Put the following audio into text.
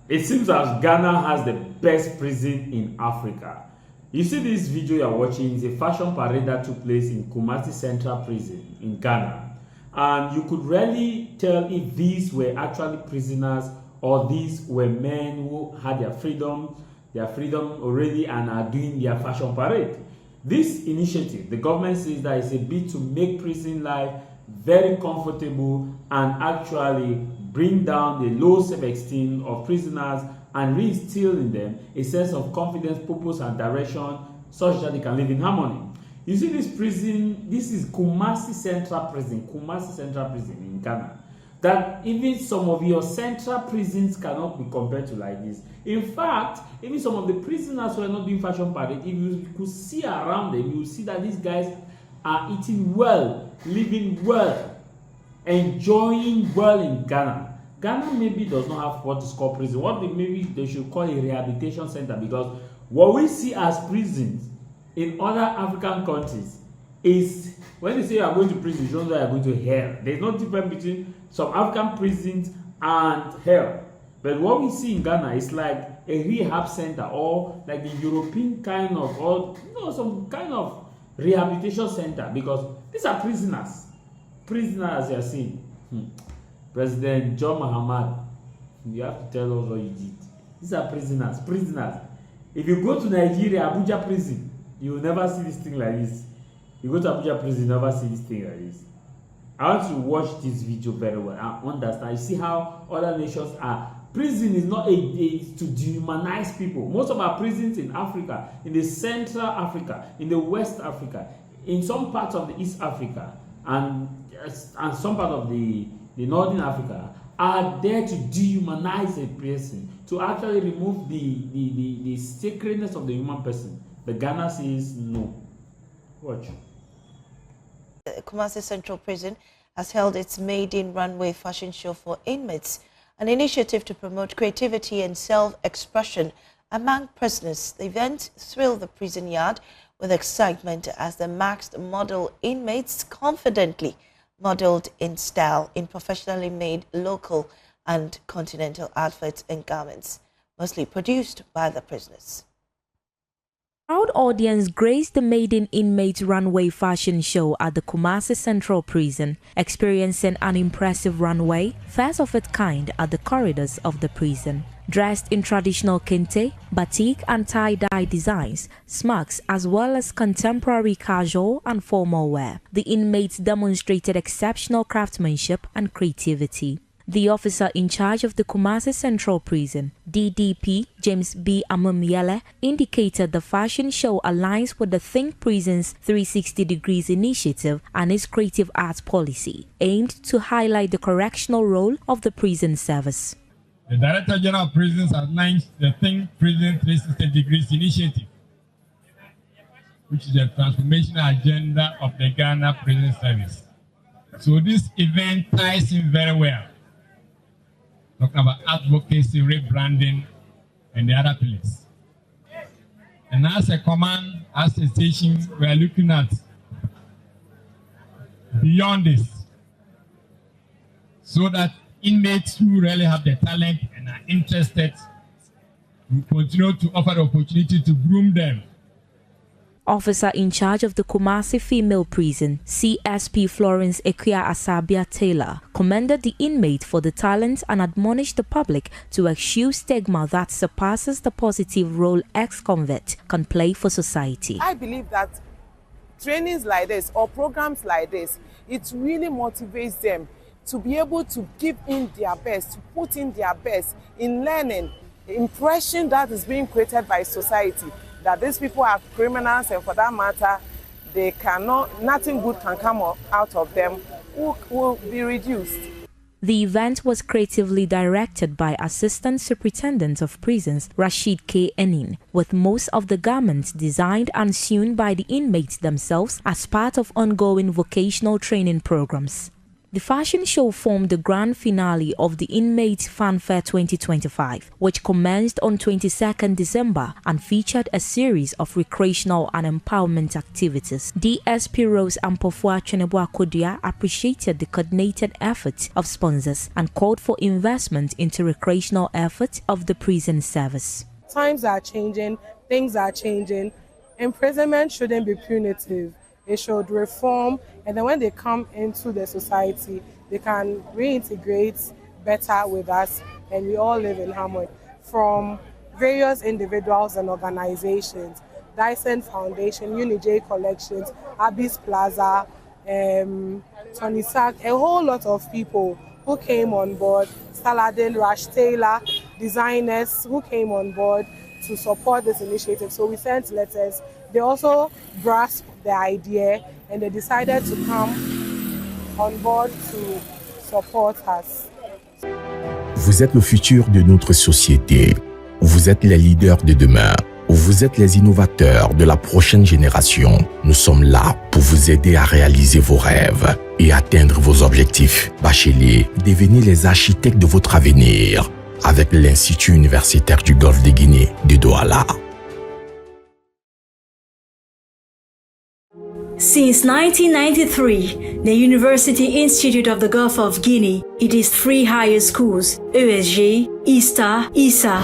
It seems as Ghana has the best prison in Africa. You see this video you are watching is a fashion parade that took place in Kumasi Central Prison in Ghana. And you could really tell if these were actually prisoners or these were men who had their freedom already and are doing their fashion parade. This initiative, the government says that it's a bit to make prison life very comfortable and actually bring down the low self-esteem of prisoners and reinstill in them a sense of confidence, purpose, and direction such that they can live in harmony. You see this prison, this is Kumasi Central Prison in Ghana. That even some of your central prisons cannot be compared to like this. In fact, even some of the prisoners who are not doing fashion parade, if you could see around them, you will see that these guys are eating well, living well, enjoying well in Ghana. Ghana maybe does not have what is called prison. Maybe they should call a rehabilitation center, because what we see as prisons in other African countries is when they say you are going to prison, you don't know you are going to hell. There's no difference between some African prisons and hell. But what we see in Ghana is like a rehab center, or like the European kind of, or some kind of rehabilitation center, because these are prisoners. Prisoners, as you are seeing. President John Mahama, you have to tell us what you did. These are prisoners. If you go to Nigeria, Abuja prison, you will never see this thing like this. You go to Abuja prison, you never see this thing like this. I want to watch this video very well and understand. You see how other nations are. Prison is not a to dehumanize people. Most of our prisons in Africa, in the Central Africa, in the West Africa, in some parts of the East Africa, and some part of the Northern Africa, are there to dehumanize a person, to actually remove the sacredness of the human person. But Ghana says no. Watch. Kumasi Central Prison has held its maiden runway fashion show for inmates, an initiative to promote creativity and self-expression among prisoners. The event thrilled the prison yard with excitement as the maxed model inmates confidently modeled in style in professionally made local and continental outfits and garments, mostly produced by the prisoners. Crowd audience graced the maiden inmate runway fashion show at the Kumasi Central Prison, experiencing an impressive runway, first of its kind at the corridors of the prison. Dressed in traditional kente, batik and tie-dye designs, smocks, as well as contemporary casual and formal wear, the inmates demonstrated exceptional craftsmanship and creativity. The officer in charge of the Kumasi Central Prison, DDP James B. Amamiele, indicated the fashion show aligns with the Think Prisons 360 Degrees initiative and its creative arts policy, aimed to highlight the correctional role of the prison service. The Director General of Prisons has launched the Think Prison 360 Degrees initiative, which is the transformational agenda of the Ghana Prison Service. So this event ties in very well. Talking about advocacy, rebranding, and the other pillars. And as a command, as a station, we are looking at beyond this, so that inmates who really have the talent and are interested will continue to offer the opportunity to groom them. Officer in charge of the Kumasi Female Prison, CSP Florence Equia Asabia Taylor, commended the inmate for the talent and admonished the public to eschew stigma that surpasses the positive role ex-convict can play for society. I believe that trainings like this or programs like this, it really motivates them to be able to give in their best, to put in their best in learning, the impression that is being created by society, that these people are criminals, and for that matter, they cannot, nothing good can come out of them, will be reduced. The event was creatively directed by Assistant Superintendent of Prisons Rashid K. Enin, with most of the garments designed and sewn by the inmates themselves as part of ongoing vocational training programs. The fashion show formed the grand finale of the Inmate Funfair 2025, which commenced on 22nd December and featured a series of recreational and empowerment activities. DSP Rose Ampofua Cheneboakodia appreciated the coordinated efforts of sponsors and called for investment into recreational efforts of the prison service. Times are changing, things are changing. Imprisonment shouldn't be punitive. It should reform, and then when they come into the society, they can reintegrate better with us, and we all live in harmony. From various individuals and organizations, Dyson Foundation, UniJ Collections, Abyss Plaza, Tony Sack, a whole lot of people who came on board, Saladin, Rash Taylor, designers who came on board to support this initiative. So we sent letters. They also grasped the idea and they decided to come on board to support us. Vous êtes le futur de notre société. Vous êtes les leaders de demain. Vous êtes les innovateurs de la prochaine génération. Nous sommes là pour vous aider à réaliser vos rêves et atteindre vos objectifs. Bacheliers, devenez les architectes de votre avenir avec l'Institut universitaire du Golfe de Guinée de Douala. Since 1993, the University Institute of the Gulf of Guinea, it is 3 higher schools, ESG, ISTA, ISA,